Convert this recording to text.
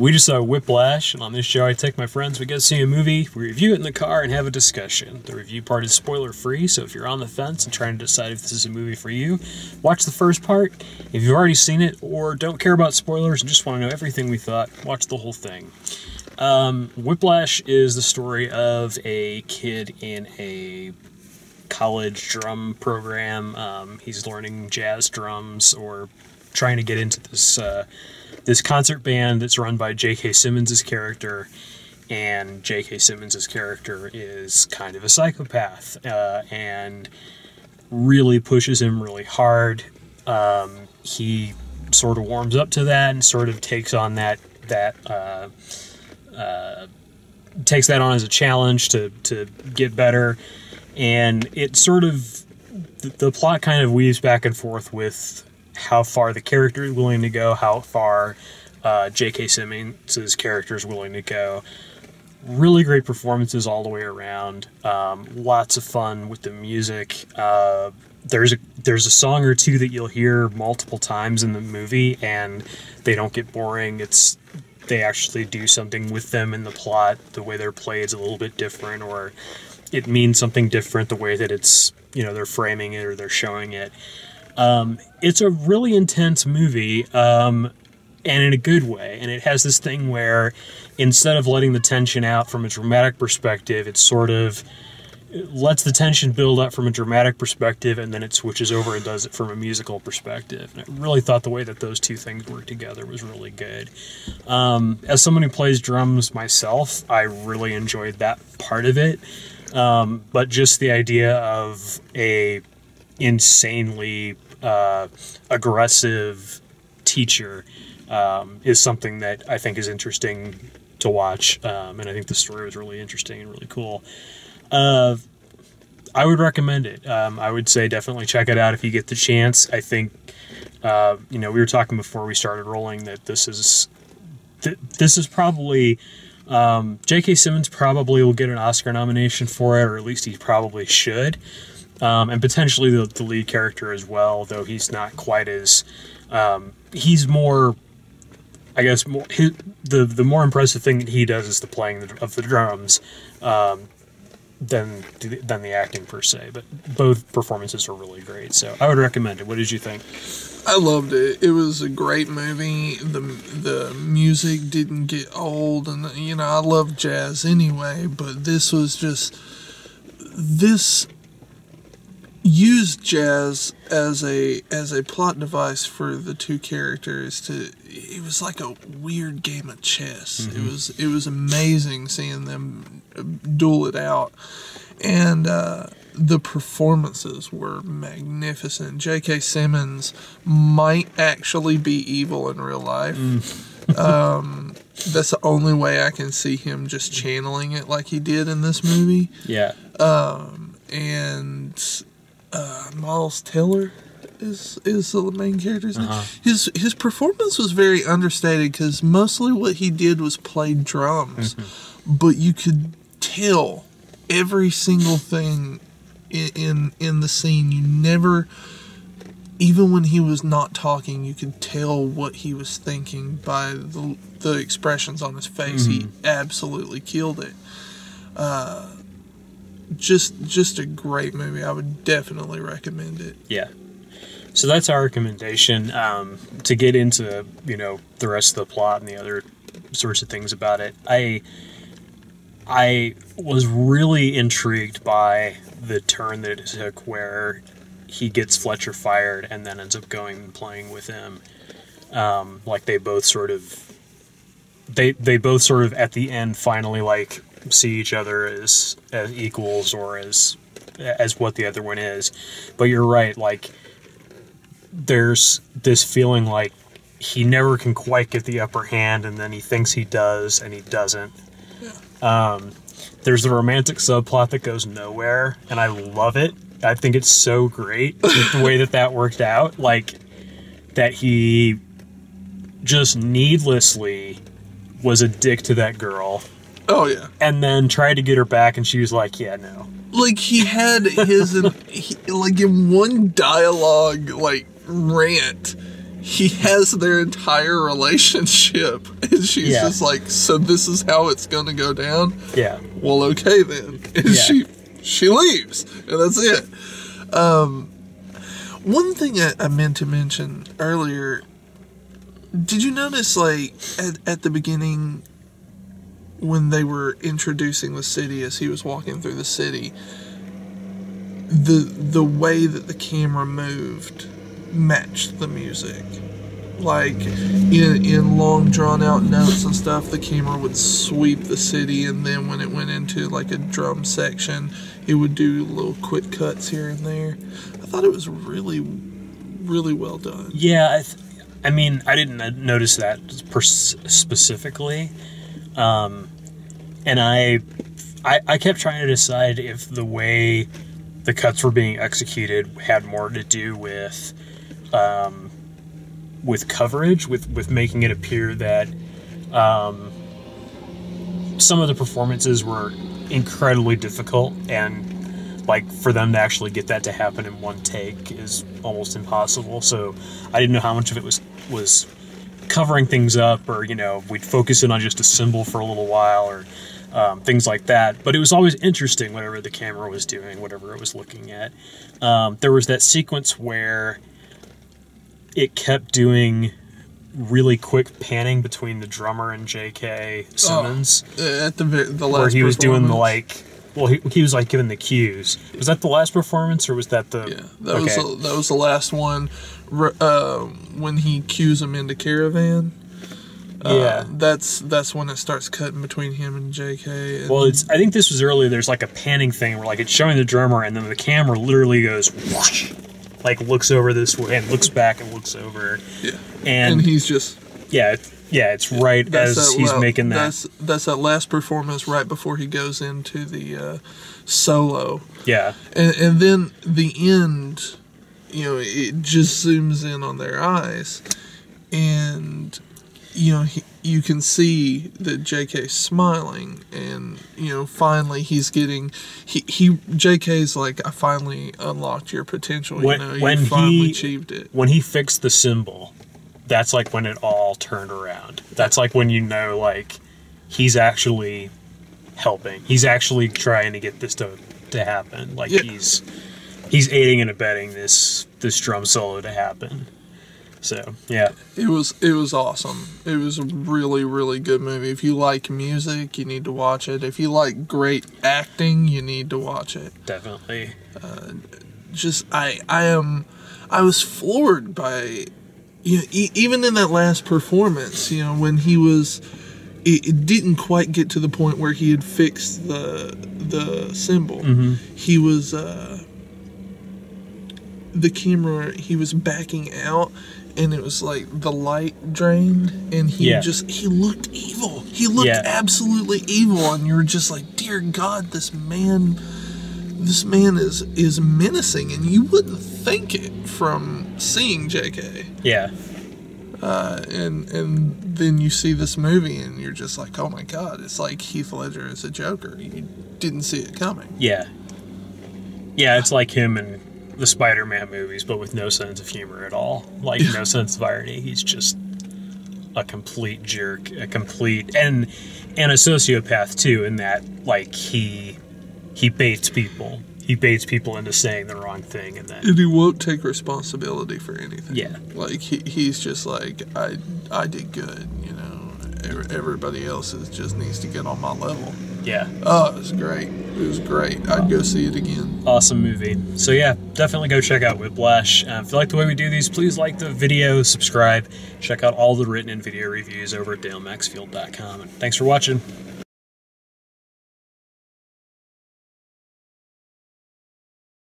We just saw Whiplash, and on this show I take my friends, we go see a movie, we review it in the car, and have a discussion. The review part is spoiler-free, so if you're on the fence and trying to decide if this is a movie for you, watch the first part. If you've already seen it, or don't care about spoilers and just want to know everything we thought, watch the whole thing. Whiplash is the story of a kid in a college drum program. He's learning jazz drums, or trying to get into this concert band that's run by J.K. Simmons' character, and J.K. Simmons' character is kind of a psychopath, and really pushes him really hard. He sort of warms up to that and sort of takes on takes that on as a challenge to get better, and it sort of, the plot kind of weaves back and forth with how far the character is willing to go, how far J.K. Simmons' character is willing to go. Really great performances all the way around. Lots of fun with the music. There's a song or two that you'll hear multiple times in the movie, and they don't get boring. They actually do something with them in the plot. The way they're played is a little bit different, or it means something different the way that it's, they're framing it or they're showing it. It's a really intense movie, and in a good way. And it has this thing where instead of letting the tension out from a dramatic perspective, it sort of lets the tension build up from a dramatic perspective, and then it switches over and does it from a musical perspective. And I really thought the way that those two things worked together was really good. As someone who plays drums myself, I really enjoyed that part of it. But just the idea of a insanely aggressive teacher is something that I think is interesting to watch, and I think the story was really interesting and really cool. I would recommend it. I would say definitely check it out if you get the chance. I think, we were talking before we started rolling that this is probably, J.K. Simmons probably will get an Oscar nomination for it, or at least he probably should. And potentially the lead character as well, though he's not quite as, he's more, I guess, the more impressive thing that he does is the playing of the drums, than the acting per se. But both performances are really great, so I would recommend it. What did you think? I loved it. It was a great movie. The music didn't get old, and I love jazz anyway, but this was just, this used jazz as a plot device for the two characters. It was like a weird game of chess. Mm-hmm. It was amazing seeing them duel it out, and the performances were magnificent. J.K. Simmons might actually be evil in real life. That's the only way I can see him just channeling it like he did in this movie. Yeah. And Miles Teller is the main character's name. His performance was very understated because mostly what he did was play drums, but you could tell every single thing in the scene. You never, even when he was not talking, you could tell what he was thinking by the expressions on his face. He absolutely killed it. Just a great movie. I would definitely recommend it. Yeah. So that's our recommendation. To get into, the rest of the plot and the other sorts of things about it, I was really intrigued by the turn that it took where he gets Fletcher fired and then ends up going and playing with him. Like they both sort of at the end finally see each other as equals, or as what the other one is. But you're right, there's this feeling like he never can quite get the upper hand, and then he thinks he does and he doesn't. Yeah. There's the romantic subplot that goes nowhere, and I love it. I think it's so great the way that worked out, that he just needlessly was a dick to that girl. Oh, yeah. And then tried to get her back, and she was like, yeah, no. He had his, in one dialogue, rant, he has their entire relationship, and she's just like, so this is how it's going to go down? Yeah. Well, okay then. And she leaves, and that's it. One thing I meant to mention earlier, did you notice, like, at the beginning, when they were introducing the city, as he was walking through the city, the way that the camera moved matched the music. Like, in long drawn-out notes and stuff, the camera would sweep the city, and then when it went into, like, a drum section, it would do little quick cuts here and there. I thought it was really, really well done. Yeah, I mean, I didn't notice that specifically. And I kept trying to decide if the way the cuts were being executed had more to do with coverage, with making it appear that some of the performances were incredibly difficult, and like for them to actually get that to happen in one take is almost impossible. So I didn't know how much of it was covering things up, or we'd focus in on just a symbol for a little while, or things like that. But it was always interesting whatever the camera was doing, whatever it was looking at. There was that sequence where it kept doing really quick panning between the drummer and J.K. Simmons. At the last where he was doing the he was like giving the cues. Was that the last performance, or was that the? Yeah, that was the last one. When he cues him into Caravan. That's when it starts cutting between him and J.K. Well, I think this was earlier. There's like a panning thing where like it's showing the drummer, and then the camera literally goes whoosh, like looks over this way and looks back and looks over. Yeah, and he's just it's right as he's making that. That's that last performance right before he goes into the solo. Yeah, and then the end, it just zooms in on their eyes, and you can see that JK's smiling, and finally he's getting JK's like, I finally unlocked your potential. You finally achieved it. When he fixed the symbol, that's like when it all turned around. That's like when like he's actually helping. He's actually trying to get this to happen. Like he's aiding and abetting this drum solo to happen. So yeah, it was awesome. It was a really, really good movie. If you like music, you need to watch it. If you like great acting, you need to watch it. Definitely. I was floored by, even in that last performance, when he was, it didn't quite get to the point where he had fixed the symbol. Mm-hmm. He was the camera. He was backing out. And it was like the light drained, and he looked evil. He looked absolutely evil, and you were just like, dear God, this man is menacing, and you wouldn't think it from seeing JK. Yeah. And then you see this movie, and you're just like, oh my God, it's like Heath Ledger as a Joker. You didn't see it coming. Yeah. Yeah, it's like him and the Spider-Man movies, but with no sense of humor at all. Like, no sense of irony. He's just a complete jerk, and a sociopath too, in that, like, he baits people. He baits people into saying the wrong thing, and he won't take responsibility for anything. Yeah. Like, he's just like, I did good, everybody else just needs to get on my level. Yeah. Oh, it was great. It was great. I'd go see it again. Awesome movie. So yeah, definitely go check out Whiplash. If you like the way we do these, please like the video, subscribe, check out all the written and video reviews over at DaleMaxfield.com. And thanks for watching.